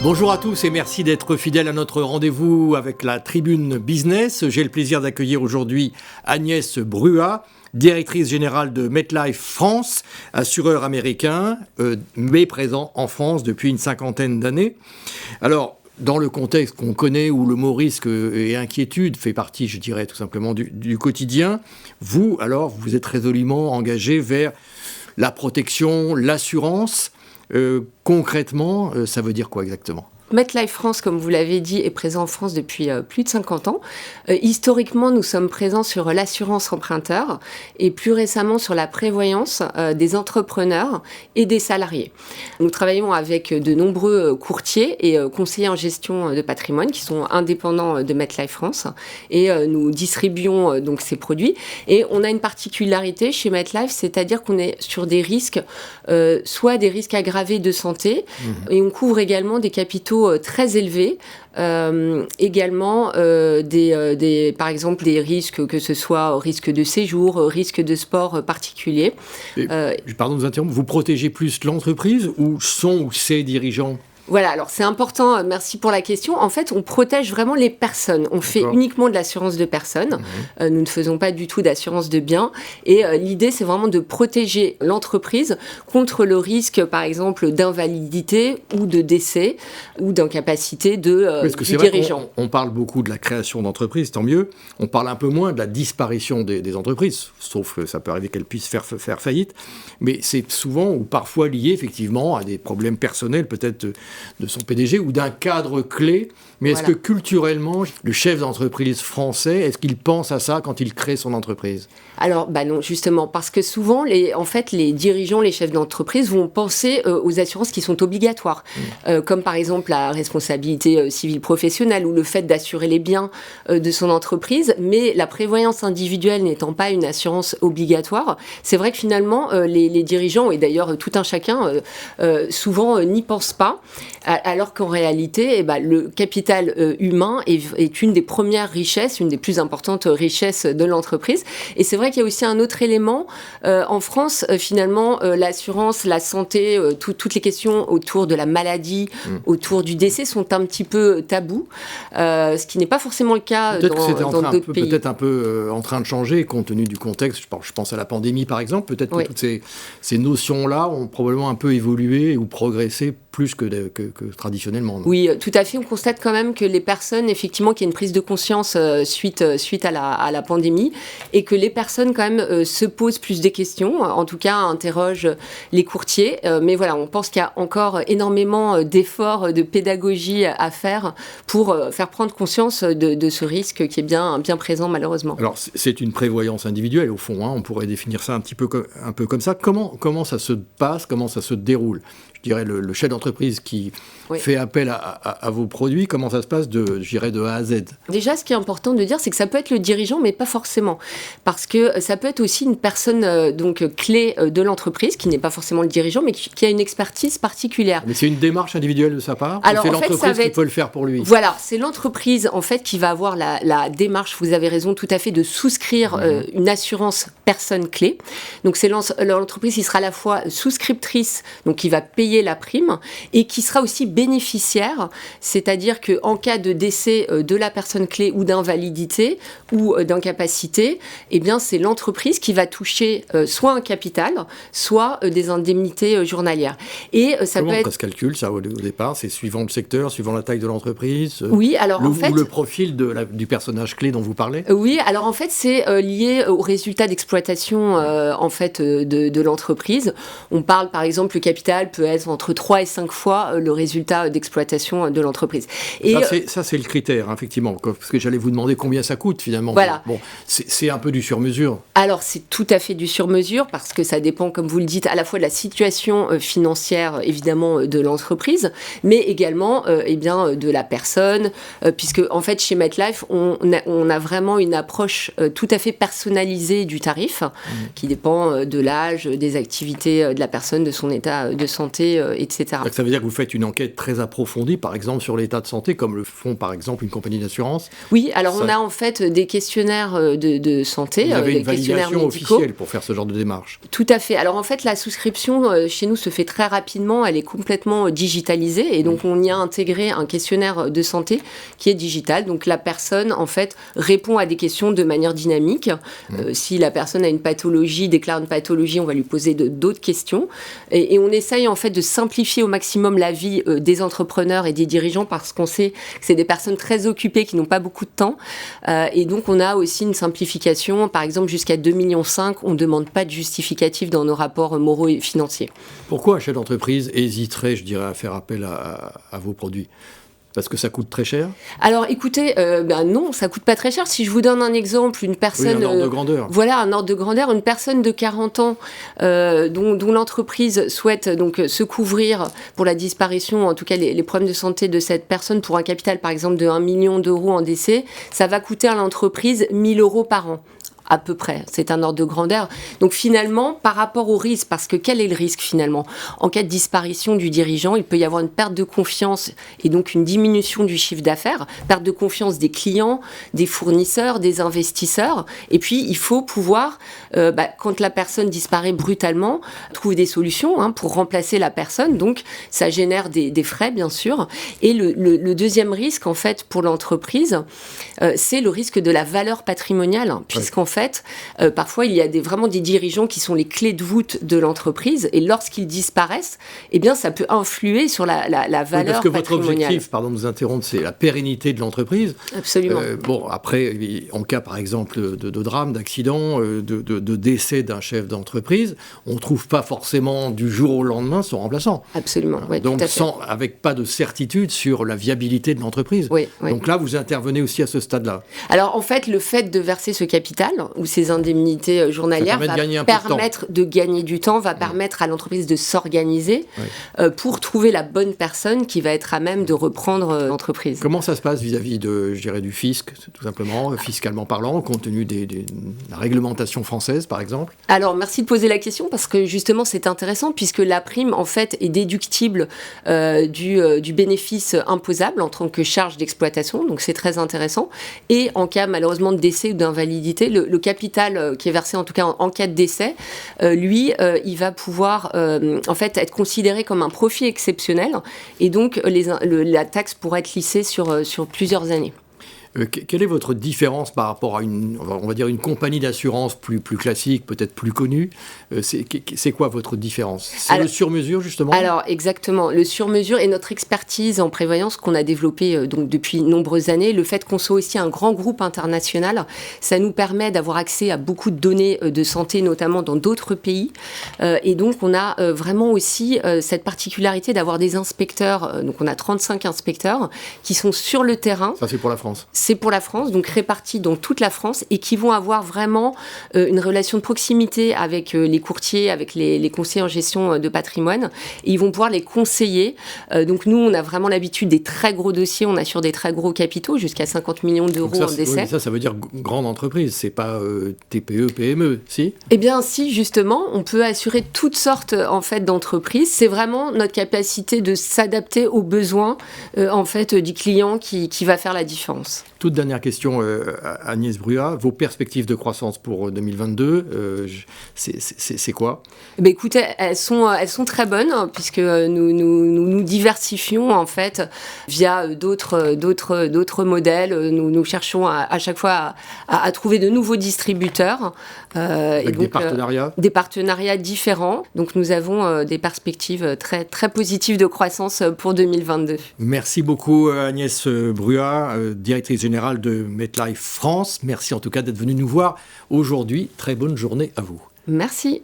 Bonjour à tous et merci d'être fidèles à notre rendez-vous avec la Tribune Business. J'ai le plaisir d'accueillir aujourd'hui Agnès Bruat, directrice générale de MetLife France, assureur américain, mais présent en France depuis une cinquantaine d'années. Alors, dans le contexte qu'on connaît où le mot risque et inquiétude fait partie, je dirais, tout simplement du quotidien, vous êtes résolument engagé vers la protection, l'assurance. Concrètement, ça veut dire quoi exactement ? MetLife France, comme vous l'avez dit, est présent en France depuis plus de 50 ans. Historiquement, nous sommes présents sur l'assurance emprunteur et plus récemment sur la prévoyance des entrepreneurs et des salariés. Nous travaillons avec de nombreux courtiers et conseillers en gestion de patrimoine qui sont indépendants de MetLife France et nous distribuons donc ces produits. Et on a une particularité chez MetLife, c'est-à-dire qu'on est sur des risques, soit des risques aggravés de santé et on couvre également des capitaux très élevés, également par exemple des risques, que ce soit risque de séjour, risque de sport particulier. Pardon de vous interrompre, vous protégez plus l'entreprise ou son ou ses dirigeants ? Voilà, alors c'est important, merci pour la question. En fait, on protège vraiment les personnes. On fait uniquement de l'assurance de personnes. Nous ne faisons pas du tout d'assurance de biens. Et l'idée, c'est vraiment de protéger l'entreprise contre le risque, par exemple, d'invalidité ou de décès ou d'incapacité du dirigeant. On parle beaucoup de la création d'entreprises, tant mieux. On parle un peu moins de la disparition des entreprises, sauf que ça peut arriver qu'elles puissent faire faillite. Mais c'est souvent ou parfois lié, effectivement, à des problèmes personnels, peut-être de son PDG ou d'un cadre clé. Mais est-ce que culturellement, le chef d'entreprise français, est-ce qu'il pense à ça quand il crée son entreprise ? Alors, non, justement, parce que souvent, les dirigeants, les chefs d'entreprise vont penser aux assurances qui sont obligatoires, comme par exemple la responsabilité civile professionnelle ou le fait d'assurer les biens de son entreprise. Mais la prévoyance individuelle n'étant pas une assurance obligatoire, c'est vrai que finalement, les dirigeants, et d'ailleurs tout un chacun, souvent n'y pensent pas, alors qu'en réalité, le capital humain est une des premières richesses, une des plus importantes richesses de l'entreprise. Et c'est vrai qu'il y a aussi un autre élément. En France, finalement, l'assurance, la santé, toutes les questions autour de la maladie, autour du décès sont un petit peu tabous, ce qui n'est pas forcément le cas dans d'autres pays. Peut-être un peu en train de changer, compte tenu du contexte. Je pense à la pandémie, par exemple. Peut-être que toutes ces notions-là ont probablement un peu évolué ou progressé plus que traditionnellement. Non ? Oui, tout à fait. On constate quand même que les personnes, effectivement, qu'il y a une prise de conscience suite à la pandémie et que les personnes, quand même, se posent plus des questions, en tout cas, interrogent les courtiers. Mais voilà, on pense qu'il y a encore énormément d'efforts, de pédagogie à faire pour faire prendre conscience de ce risque qui est bien présent, malheureusement. Alors, c'est une prévoyance individuelle, au fond. On pourrait définir ça un peu comme ça. Comment ça se passe ? Comment ça se déroule ? Je dirais, le chef d'entreprise qui fait appel à vos produits, comment ça se passe de A à Z ? Déjà, ce qui est important de dire, c'est que ça peut être le dirigeant, mais pas forcément. Parce que ça peut être aussi une personne clé de l'entreprise, qui n'est pas forcément le dirigeant, mais qui a une expertise particulière. Mais c'est une démarche individuelle de sa part ? Alors, c'est l'entreprise qui peut le faire pour lui ? Voilà, c'est l'entreprise, en fait, qui va avoir la démarche, vous avez raison, tout à fait, de souscrire une assurance personne clé. Donc, c'est l'entreprise qui sera à la fois souscriptrice, donc qui va payer la prime, et qui sera aussi bénéficiaire, c'est-à-dire qu'en cas de décès de la personne clé ou d'invalidité ou d'incapacité, eh bien, c'est l'entreprise qui va toucher soit un capital, soit des indemnités journalières. Et ça Comment peut être... ça se calcule, ça, au départ ? C'est suivant le secteur, suivant la taille de l'entreprise ? Oui, alors en fait... Ou le profil du personnage clé dont vous parlez ? Oui, alors en fait, c'est lié aux résultats d'exploitation de l'entreprise. On parle, par exemple, le capital peut être entre 3 et 5 fois le résultat d'exploitation de l'entreprise. Et ça, c'est le critère, effectivement, parce que j'allais vous demander combien ça coûte, finalement. Voilà. Bon, c'est un peu du sur-mesure. Alors, c'est tout à fait du sur-mesure, parce que ça dépend, comme vous le dites, à la fois de la situation financière, évidemment, de l'entreprise, mais également de la personne, puisque, en fait, chez MetLife, on a vraiment une approche tout à fait personnalisée du tarif, qui dépend de l'âge, des activités de la personne, de son état de santé, etc. Ça veut dire que vous faites une enquête très approfondie, par exemple, sur l'état de santé, comme le font, par exemple, une compagnie d'assurance. Oui, alors on a en fait des questionnaires de santé, vous avez des une questionnaires validation médicaux. officielle pour faire ce genre de démarche. Tout à fait. Alors en fait, la souscription chez nous se fait très rapidement, elle est complètement digitalisée et donc on y a intégré un questionnaire de santé qui est digital. Donc la personne, en fait, répond à des questions de manière dynamique. Si la personne a une pathologie, déclare une pathologie, on va lui poser d'autres questions. Et on essaye en fait de simplifier au maximum la vie des entrepreneurs et des dirigeants parce qu'on sait que c'est des personnes très occupées qui n'ont pas beaucoup de temps. Et donc on a aussi une simplification. Par exemple, jusqu'à 2,5 millions, on ne demande pas de justificatif dans nos rapports moraux et financiers. Pourquoi un chef d'entreprise hésiterait, je dirais, à faire appel à vos produits ? Parce que ça coûte très cher ? Alors écoutez, non, ça coûte pas très cher. Si je vous donne un exemple, une personne... Oui, un ordre de grandeur. Voilà, un ordre de grandeur. Une personne de 40 ans dont l'entreprise souhaite donc se couvrir pour la disparition, en tout cas les problèmes de santé de cette personne pour un capital par exemple de 1 million d'euros en décès, ça va coûter à l'entreprise 1 000 euros par an. À peu près, c'est un ordre de grandeur. Donc finalement, par rapport au risque, parce que quel est le risque finalement ? En cas de disparition du dirigeant, il peut y avoir une perte de confiance et donc une diminution du chiffre d'affaires, perte de confiance des clients, des fournisseurs, des investisseurs. Et puis, il faut pouvoir, quand la personne disparaît brutalement, trouver des solutions pour remplacer la personne. Donc, ça génère des frais, bien sûr. Et le deuxième risque, en fait, pour l'entreprise, c'est le risque de la valeur patrimoniale, puisqu'en fait, parfois, il y a vraiment des dirigeants qui sont les clés de voûte de l'entreprise et lorsqu'ils disparaissent, eh bien, ça peut influer sur la valeur patrimoniale. Parce que votre objectif, pardon de vous interrompre, c'est la pérennité de l'entreprise. Absolument. Après, en cas, par exemple, de drame, d'accident, de décès d'un chef d'entreprise, on ne trouve pas forcément du jour au lendemain son remplaçant. Absolument, oui, donc, tout à fait. avec pas de certitude sur la viabilité de l'entreprise. Oui. Donc là, vous intervenez aussi à ce stade-là. Alors, en fait, le fait de verser ce capital, ou ces indemnités journalières va permettre de gagner du temps, va permettre à l'entreprise de s'organiser pour trouver la bonne personne qui va être à même de reprendre l'entreprise. Comment ça se passe vis-à-vis du fisc, tout simplement, fiscalement parlant, compte tenu de la réglementation française, par exemple ? Alors, merci de poser la question parce que justement, c'est intéressant puisque la prime, en fait, est déductible du bénéfice imposable en tant que charge d'exploitation, donc c'est très intéressant. Et en cas, malheureusement, de décès ou d'invalidité, le capital qui est versé en tout cas en cas de décès, il va pouvoir en fait être considéré comme un profit exceptionnel et donc la taxe pourra être lissée sur plusieurs années. Quelle est votre différence par rapport à une compagnie d'assurance plus classique, peut-être plus connue ? C'est quoi votre différence ? C'est le sur-mesure, justement ? Alors, exactement. Le sur-mesure et notre expertise en prévoyance qu'on a développée donc, depuis de nombreuses années, le fait qu'on soit aussi un grand groupe international, ça nous permet d'avoir accès à beaucoup de données de santé, notamment dans d'autres pays. Et donc, on a vraiment aussi cette particularité d'avoir des inspecteurs. Donc, on a 35 inspecteurs qui sont sur le terrain. Ça, c'est pour la France ? C'est pour la France, donc répartis dans toute la France et qui vont avoir vraiment une relation de proximité avec les courtiers, avec les conseillers en gestion de patrimoine. Et ils vont pouvoir les conseiller. Donc nous, on a vraiment l'habitude des très gros dossiers. On assure des très gros capitaux, jusqu'à 50 millions d'euros en décès. Oui, ça veut dire grande entreprise. C'est pas TPE, PME, si ? Eh bien, si, justement, on peut assurer toutes sortes en fait, d'entreprises. C'est vraiment notre capacité de s'adapter aux besoins en fait, du client qui va faire la différence. Toute dernière question, Agnès Brua. Vos perspectives de croissance pour 2022, c'est quoi ? Écoutez, elles sont très bonnes puisque nous diversifions en fait via d'autres modèles. Nous cherchons à chaque fois à trouver de nouveaux distributeurs. Avec donc, des partenariats ? Des partenariats différents. Donc nous avons des perspectives très, très positives de croissance pour 2022. Merci beaucoup Agnès Brua, directrice générale de MetLife France. Merci en tout cas d'être venue nous voir aujourd'hui. Très bonne journée à vous. Merci.